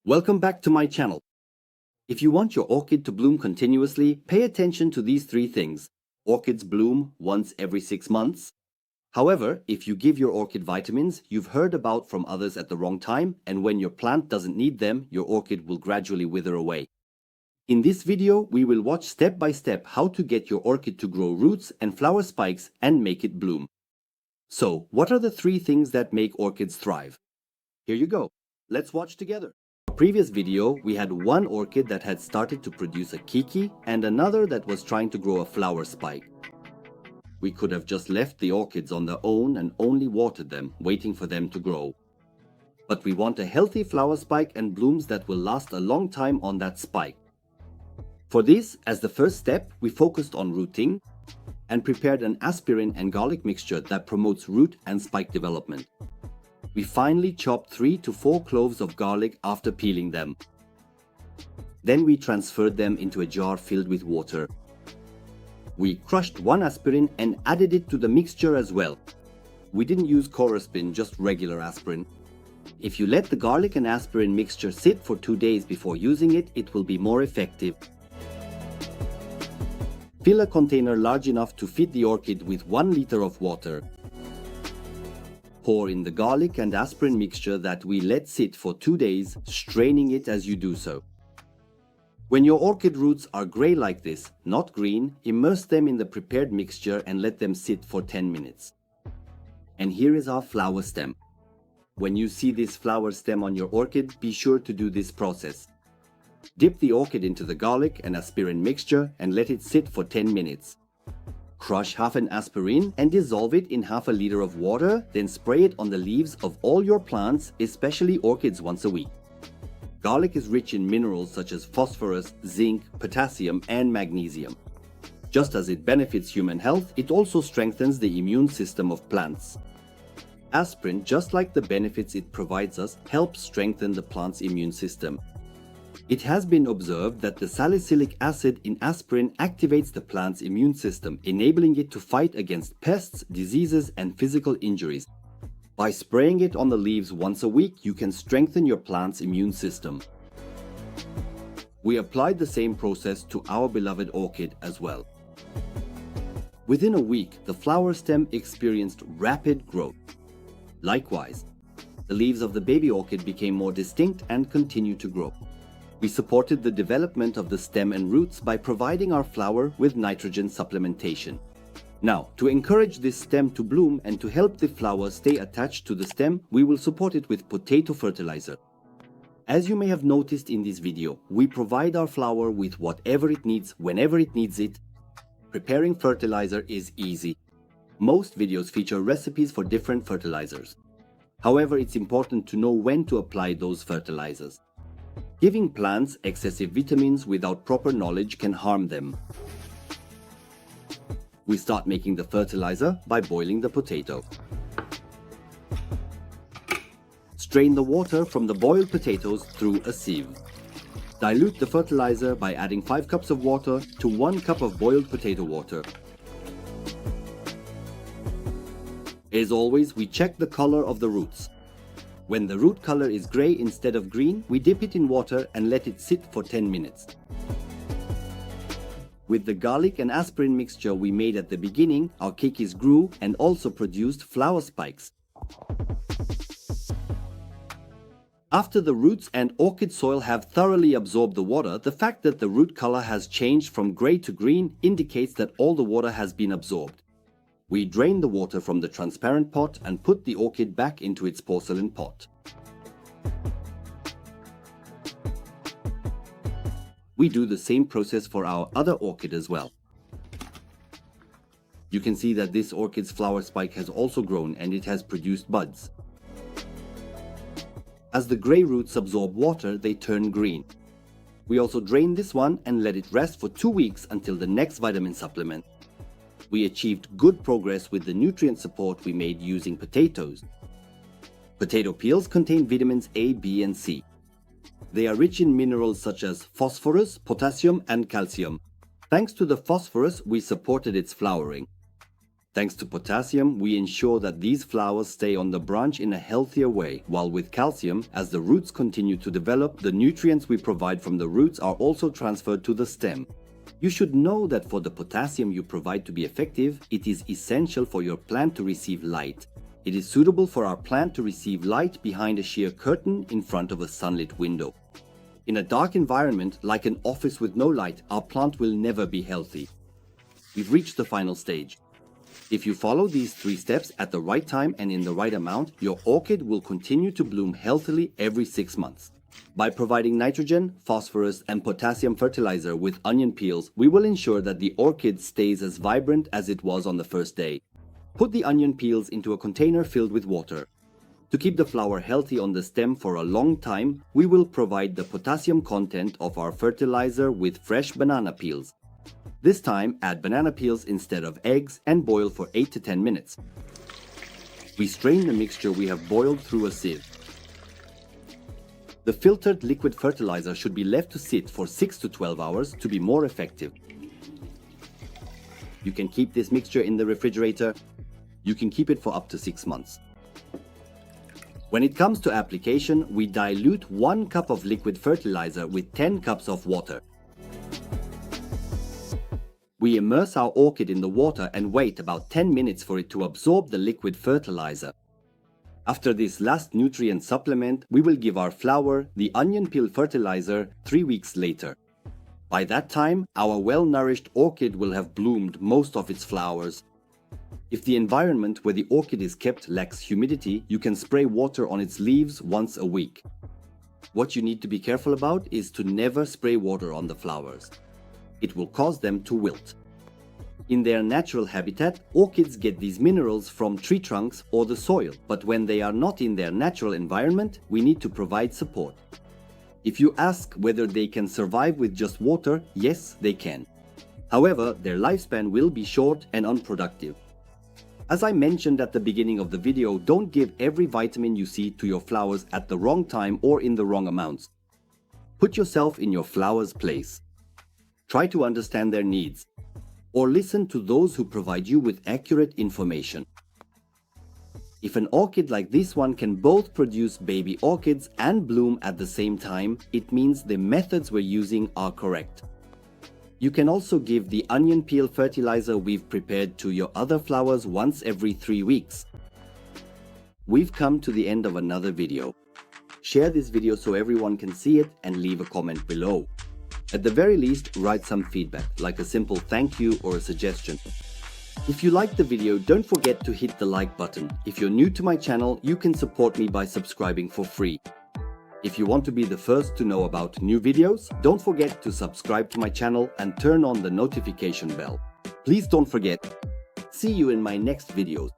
Welcome back to my channel. If you want your orchid to bloom continuously, pay attention to these three things. Orchids bloom once every 6 months. However, if you give your orchid vitamins you've heard about from others at the wrong time, and when your plant doesn't need them, your orchid will gradually wither away. In this video, we will watch step by step how to get your orchid to grow roots and flower spikes and make it bloom. So, what are the three things that make orchids thrive? Here you go. Let's watch together. In the previous video, we had one orchid that had started to produce a kiki and another that was trying to grow a flower spike. We could have just left the orchids on their own and only watered them, waiting for them to grow. But we want a healthy flower spike and blooms that will last a long time on that spike. For this, as the first step, we focused on rooting and prepared an aspirin and garlic mixture that promotes root and spike development. We finely chopped 3 to 4 cloves of garlic after peeling them. Then we transferred them into a jar filled with water. We crushed 1 aspirin and added it to the mixture as well. We didn't use Corospin, just regular aspirin. If you let the garlic and aspirin mixture sit for 2 days before using it, it will be more effective. Fill a container large enough to fit the orchid with 1 liter of water. Pour in the garlic and aspirin mixture that we let sit for 2 days, straining it as you do so. When your orchid roots are grey like this, not green, immerse them in the prepared mixture and let them sit for 10 minutes. And here is our flower stem. When you see this flower stem on your orchid, be sure to do this process. Dip the orchid into the garlic and aspirin mixture and let it sit for 10 minutes. Crush half an aspirin and dissolve it in half a liter of water, then spray it on the leaves of all your plants, especially orchids, once a week. Garlic is rich in minerals such as phosphorus, zinc, potassium, and magnesium. Just as it benefits human health, it also strengthens the immune system of plants. Aspirin, just like the benefits it provides us, helps strengthen the plant's immune system. It has been observed that the salicylic acid in aspirin activates the plant's immune system, enabling it to fight against pests, diseases, and physical injuries. By spraying it on the leaves once a week, you can strengthen your plant's immune system. We applied the same process to our beloved orchid as well. Within a week, the flower stem experienced rapid growth. Likewise, the leaves of the baby orchid became more distinct and continued to grow. We supported the development of the stem and roots by providing our flower with nitrogen supplementation. Now, to encourage this stem to bloom and to help the flower stay attached to the stem, we will support it with potato fertilizer. As you may have noticed in this video, we provide our flower with whatever it needs whenever it needs it. Preparing fertilizer is easy. Most videos feature recipes for different fertilizers. However, it's important to know when to apply those fertilizers. Giving plants excessive vitamins without proper knowledge can harm them. We start making the fertilizer by boiling the potato. Strain the water from the boiled potatoes through a sieve. Dilute the fertilizer by adding 5 cups of water to 1 cup of boiled potato water. As always, we check the color of the roots. When the root color is grey instead of green, we dip it in water and let it sit for 10 minutes. With the garlic and aspirin mixture we made at the beginning, our kikis grew and also produced flower spikes. After the roots and orchid soil have thoroughly absorbed the water, the fact that the root color has changed from grey to green indicates that all the water has been absorbed. We drain the water from the transparent pot and put the orchid back into its porcelain pot. We do the same process for our other orchid as well. You can see that this orchid's flower spike has also grown and it has produced buds. As the grey roots absorb water, they turn green. We also drain this one and let it rest for 2 weeks until the next vitamin supplement. We achieved good progress with the nutrient support we made using potatoes. Potato peels contain vitamins A, B, and C. They are rich in minerals such as phosphorus, potassium, and calcium. Thanks to the phosphorus, we supported its flowering. Thanks to potassium, we ensure that these flowers stay on the branch in a healthier way, while with calcium, as the roots continue to develop, the nutrients we provide from the roots are also transferred to the stem. You should know that for the potassium you provide to be effective, it is essential for your plant to receive light. It is suitable for our plant to receive light behind a sheer curtain in front of a sunlit window. In a dark environment, like an office with no light, our plant will never be healthy. We've reached the final stage. If you follow these 3 steps at the right time and in the right amount, your orchid will continue to bloom healthily every 6 months. By providing nitrogen, phosphorus, and potassium fertilizer with onion peels, we will ensure that the orchid stays as vibrant as it was on the first day. Put the onion peels into a container filled with water. To keep the flower healthy on the stem for a long time, we will provide the potassium content of our fertilizer with fresh banana peels. This time, add banana peels instead of eggs and boil for 8 to 10 minutes. We strain the mixture we have boiled through a sieve. The filtered liquid fertilizer should be left to sit for 6 to 12 hours to be more effective. You can keep this mixture in the refrigerator. You can keep it for up to 6 months. When it comes to application, we dilute 1 cup of liquid fertilizer with 10 cups of water. We immerse our orchid in the water and wait about 10 minutes for it to absorb the liquid fertilizer. After this last nutrient supplement, we will give our flower the onion peel fertilizer 3 weeks later. By that time, our well-nourished orchid will have bloomed most of its flowers. If the environment where the orchid is kept lacks humidity, you can spray water on its leaves once a week. What you need to be careful about is to never spray water on the flowers. It will cause them to wilt. In their natural habitat, orchids get these minerals from tree trunks or the soil, but when they are not in their natural environment, we need to provide support. If you ask whether they can survive with just water, yes, they can. However, their lifespan will be short and unproductive. As I mentioned at the beginning of the video, don't give every vitamin you see to your flowers at the wrong time or in the wrong amounts. Put yourself in your flower's place. Try to understand their needs, or listen to those who provide you with accurate information. If an orchid like this one can both produce baby orchids and bloom at the same time, it means the methods we're using are correct. You can also give the onion peel fertilizer we've prepared to your other flowers once every 3 weeks. We've come to the end of another video. Share this video so everyone can see it and leave a comment below. At the very least, write some feedback, like a simple thank you or a suggestion. If you liked the video, don't forget to hit the like button. If you're new to my channel, you can support me by subscribing for free. If you want to be the first to know about new videos, don't forget to subscribe to my channel and turn on the notification bell. Please don't forget. See you in my next videos.